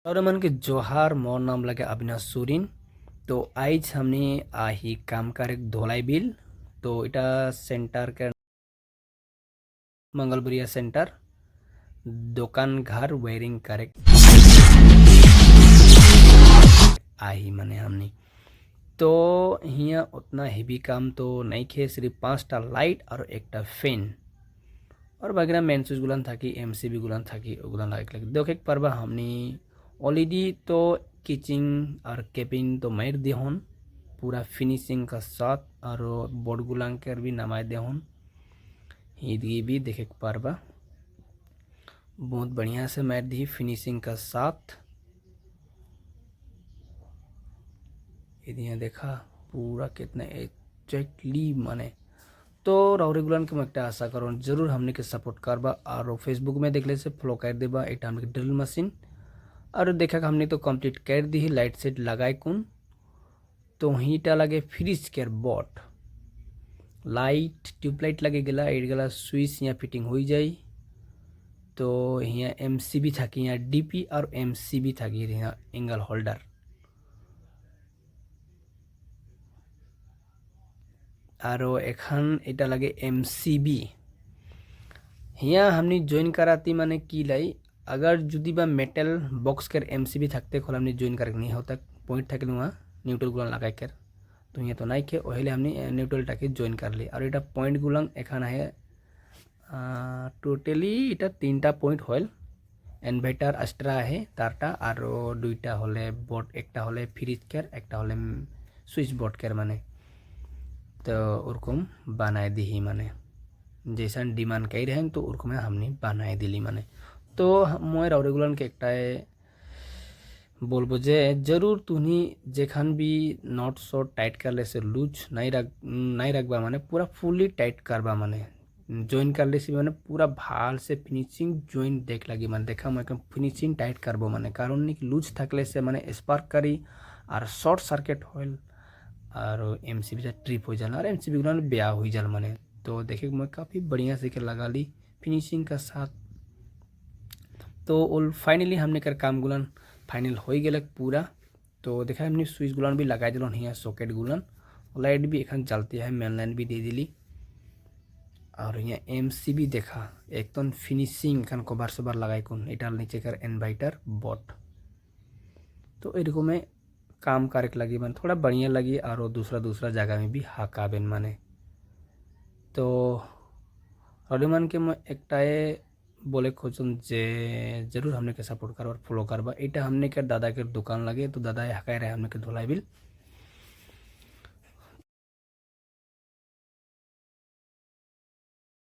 और मन के जोहार मोर नाम लगे अविनाश सोरेन। तो आज हमने आही काम कर एक धोलाई बिल। तो इटा सेंटर के मंगलबरिया सेंटर दुकान घर वायरिंग करे आही माने हमने। तो हिया उतना हेवी काम तो नहीं खे, सिर्फ 5टा लाइट और एकटा फैन और वगैरह मेन स्विच गुलान था कि एमसीबी गुलान था कि गुलान लाइक लगे देखे परबा हमने ऑलरेडी। तो किचिंग और कैपिंग तो मार दे हन पूरा फिनिशिंग का साथ और बोर्ड गुलान कर भी नमाय दे हन ये भी देखे परबा बहुत बढ़िया से मार दी फिनिशिंग का साथ। ये देखा पूरा कितना एक्जैक्टली माने। तो राउरी गुलान के मैं एक आशा करूँ जरूर हमने के सपोर्ट करबा और फेसबुक में देख ले से फॉलो कर देबा। एक हमने ड्रिल मशीन और देखा हमने तो कंप्लीट कर दी लाइट सेट लगाए कौन। तो हीटा लगे fridge care board light tubelight लगे गला एट गला स्विच यहाँ फिटिंग हो जाए। तो यहाँ एमसीबी थी यहाँ डीपी और एमसीबी थी यहाँ एंगल होल्डर और एखान इटा लगे एमसीबी यहाँ हमने जॉइन कराती माने की लाई अगर जुदी बा मेटल बॉक्स कर एमसीबी थकते खोल हमने जॉइन कर नहीं होता पॉइंट थकल वहाँ न्यूट्रल गुलान लगा कर। तो यहाँ तो नहीं खे वही हमने न्यूट्रल टाके जॉइन कर ली और इटा पॉइंट गुलान एखान है टोटली इटा 3टा पॉइंट होल इन्वर्टर अस्ट्रा है तारटा और 2टा होले बोर्ड एकटा होले फ्रिज केर एकटा होले स्विच बोर्ड केर माने। तो ओरकम बनाए दी माने जैसा डिमांड कही रहे तो ओरकम हमने बनाए दिली माने। तो मैं रेगुलर के एक बोलबो जे जरूर तुनी जेखान भी नट शॉर्ट टाइट कर ले से लूज नहीं रखबा माने पूरा फुली टाइट करबा माने जॉइन कर ले से माने पूरा भाल से फिनिशिंग जॉइन देख लगी माने देखा मैं फिनिशिंग टाइट करबो माने कारण नहीं लूज थकले से माने स्पार्क करी और शॉर्ट सर्किट होल और एमसीबी से ट्रिप हो जाना और एमसीबी गुलान ब्याह हो जाल माने। तो देखे मैं काफ़ी बढ़िया से लगा ली फिनिशिंग का साथ। तो फाइनली हमने कर काम गुलान फाइनल हो गए पूरा। तो देखा हमने स्विच गुलान भी लगा दिल यहाँ सॉकेट गुलान लाइट भी एखान चलती है मेन लाइन भी दे दिली और यहाँ एमसीबी देखा एकदम फिनिशिंग एखान कवर सबर लगाई कौन एटार नीचे कर इन्वर्टर बोर्ड। तो एरकम में काम करे लगी मन थोड़ा बढ़िया लगी और दूसरा जगह में भी हाकाबेन माने। तो रडीमान के मैं एक बोले खोजन जे जरूर हमने के सपोर्ट करवा फॉलो करवा। इटा हमने के दादा के दुकान लगे तो दादा हकाय रहे हमने के धोलाई बिल